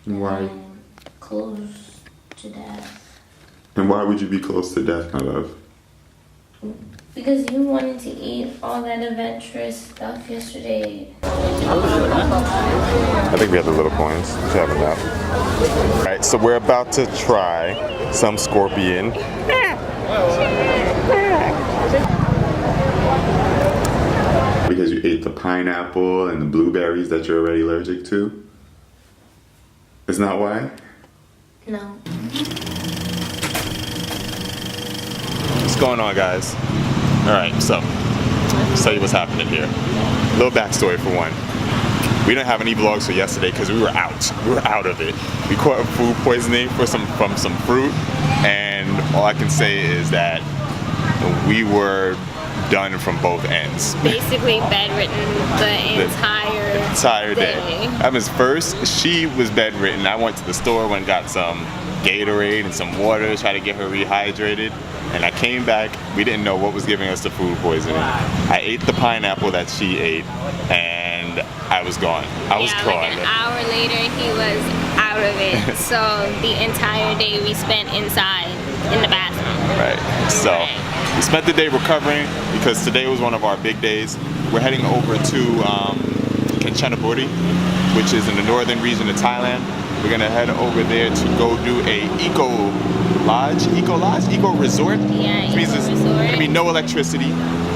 Why? Close to death. And why would you be close to death, my love? Because you wanted to eat all that adventurous stuff yesterday. I think we have the little coins. Let's have it out. Alright, so we're about to try some scorpion. Because you ate the pineapple and the blueberries that you're already allergic to? Is not why? No. What's going on, guys? Alright, so let's tell you what's happening here. Little backstory for one. We didn't have any vlogs for yesterday because we were out. We were out of it. We caught food poisoning from some fruit, and all I can say is that we were done from both ends. Basically bedridden the entire day. I was first, she was bedridden. I went to the store, went and got some Gatorade and some water, tried to get her rehydrated. And I came back, we didn't know what was giving us the food poisoning. I ate the pineapple that she ate, and I was gone. I was gone. Like an hour later, he was out of it. So the entire day we spent inside in the bathroom. Right. So we spent the day recovering because today was one of our big days. We're heading over to Kanchanaburi, which is in the northern region of Thailand. We're gonna head over there to go do a eco resort. Yeah, which means there's gonna be no electricity,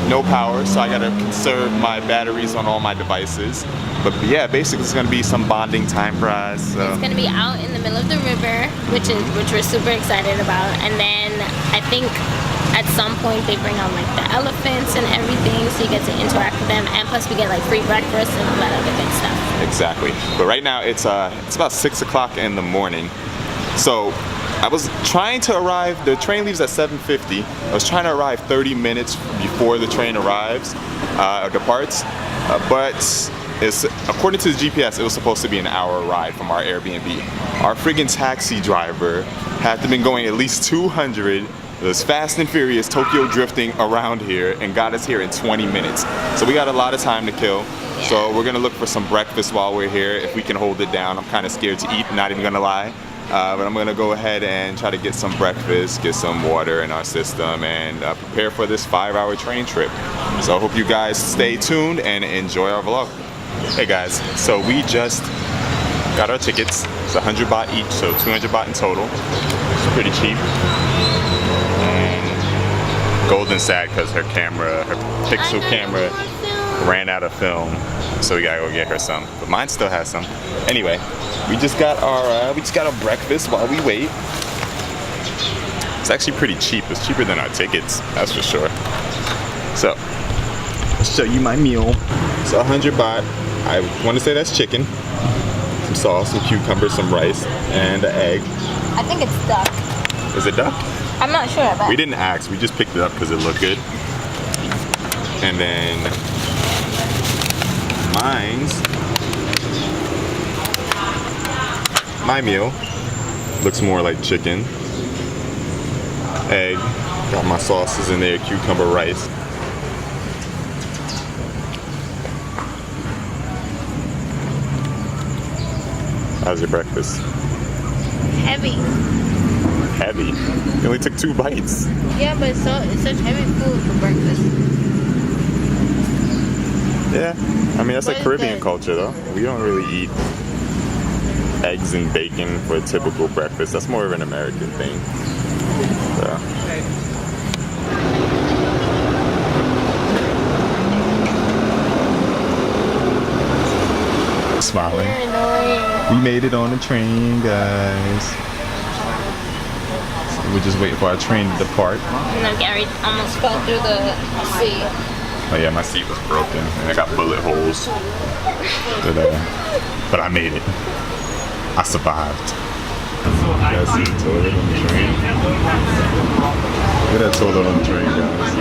no power, so I gotta conserve my batteries on all my devices. But yeah, basically it's gonna be some bonding time for us. So. It's gonna be out in the middle of the river, which we're super excited about. And then I think at some point they bring out like the elephants and everything, so you get to interact with them, and plus we get like free breakfast and all that other good stuff. Exactly. But right now it's about 6 o'clock in the morning. So I was trying to arrive, the train leaves at 7:50. I was trying to arrive 30 minutes before the train arrives, or departs, but according to the GPS, it was supposed to be an hour ride from our Airbnb. Our friggin' taxi driver had to been going at least 200. It was fast and furious Tokyo drifting around here and got us here in 20 minutes. So we got a lot of time to kill. Yeah. So we're gonna look for some breakfast while we're here, if we can hold it down. I'm kind of scared to eat, not even gonna lie. But I'm gonna go ahead and try to get some breakfast, get some water in our system, and prepare for this 5-hour train trip. So I hope you guys stay tuned and enjoy our vlog. Hey guys, so we just got our tickets. It's 100 baht each, so 200 baht in total. It's pretty cheap. And Golden's sad because her Pixel camera ran out of film, so we gotta go get her some. But mine still has some. Anyway, we just got our breakfast while we wait. It's actually pretty cheap. It's cheaper than our tickets, that's for sure. So, I'll show you my meal. It's 100 baht. I want to say that's chicken, some sauce, some cucumber, some rice, and an egg. I think it's duck. Is it duck? I'm not sure, but... We didn't ask, we just picked it up because it looked good. And then my meal looks more like chicken, egg, got my sauces in there, cucumber, rice. How's your breakfast? Heavy. Heavy? You only took 2 bites. Yeah, but it's such heavy food for breakfast. Yeah, I mean that's like Caribbean culture though. We don't really eat eggs and bacon for a typical breakfast. That's more of an American thing. So. Smiling. We made it on the train, guys. So we're just waiting for our train to depart. And then Gary almost fell through the seat. Oh yeah, my seat was broken and I got bullet holes. But I made it. I survived. You guys see the toilet on the train? Look at that toilet on the train, guys.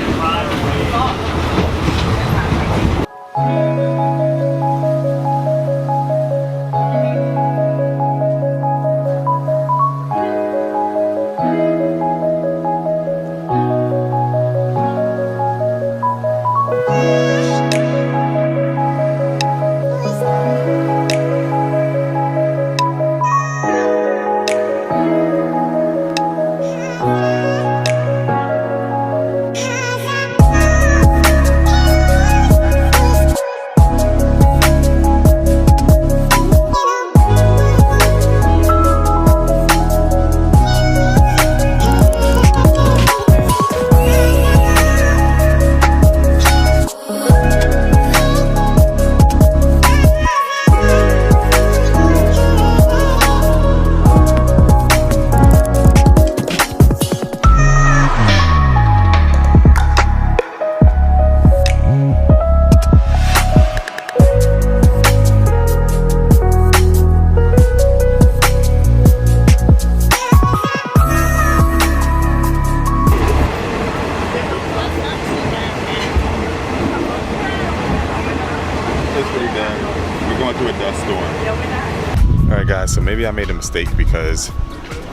Alright guys, so maybe I made a mistake because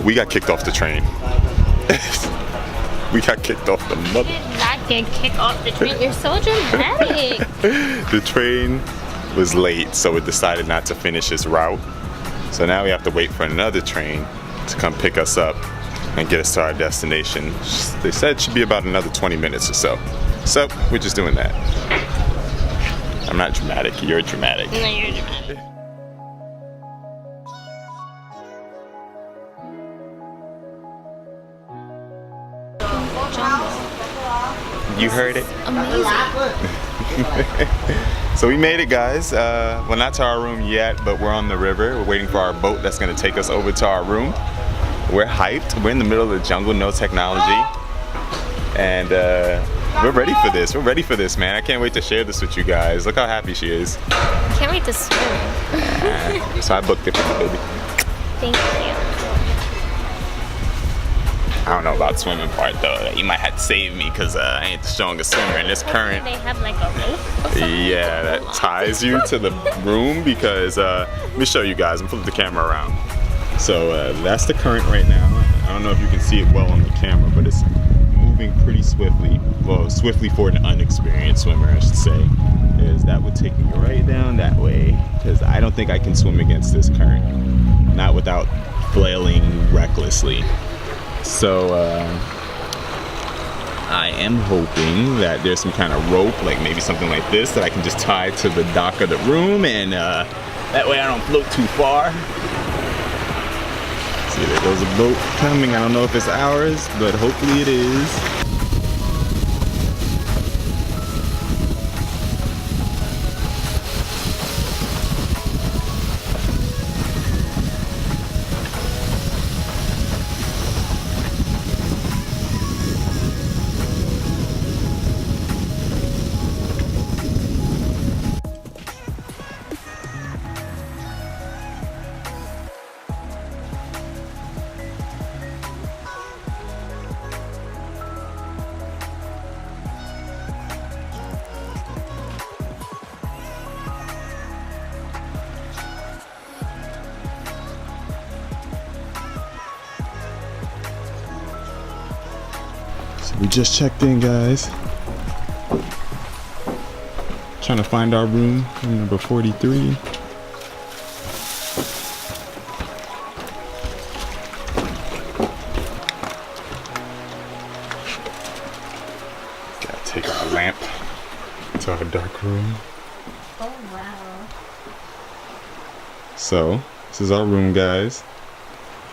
we got kicked off the train. We got kicked off the mother. You did not get kicked off the train. You're so dramatic. The train was late, so it decided not to finish its route. So now we have to wait for another train to come pick us up and get us to our destination. They said it should be about another 20 minutes or so. So we're just doing that. I'm not dramatic, you're dramatic. No, you're dramatic. You heard it? Amazing. So we made it, guys. Well, not to our room yet, but we're on the river. We're waiting for our boat that's gonna take us over to our room. We're hyped. We're in the middle of the jungle, no technology. And we're ready for this. We're ready for this, man. I can't wait to share this with you guys. Look how happy she is. Can't wait to swim. So I booked it for you, baby. Thank you. I don't know about swimming part though. You might have to save me because I ain't the strongest swimmer in this current. They have like a rope or something? Yeah, that ties you to the room because let me show you guys. I'm flipping the camera around. So that's the current right now. I don't know if you can see it well on the camera, but it's moving pretty swiftly. Well, swiftly for an unexperienced swimmer, I should say. Is that would take me right down that way because I don't think I can swim against this current. Not without flailing recklessly. So I am hoping that there's some kind of rope, like maybe something like this, that I can just tie to the dock of the room, and that way I don't float too far. See, there goes a boat coming. I don't know if it's ours, but hopefully it is. We just checked in, guys. Trying to find our room, room number 43. Gotta take our lamp to our dark room. Oh, wow. So, this is our room, guys.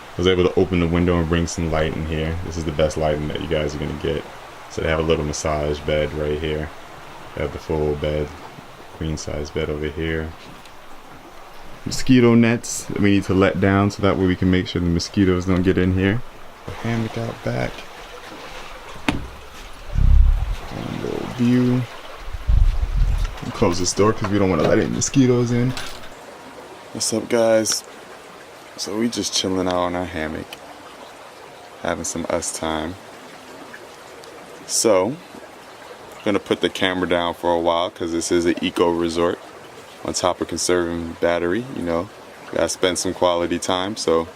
I was able to open the window and bring some light in here. This is the best lighting that you guys are gonna get. So they have a little massage bed right here. They have the full bed, queen size bed over here. Mosquito nets that we need to let down so that way we can make sure the mosquitoes don't get in here. A hammock out back. One little view. We'll close this door because we don't want to let any mosquitoes in. What's up, guys? So we just chilling out on our hammock, having some us time. So, I'm gonna put the camera down for a while because this is an eco resort. On top of conserving battery, you know, gotta spend some quality time. So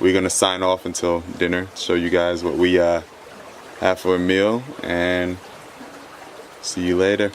we're gonna sign off until dinner, show you guys what we have for a meal, and see you later.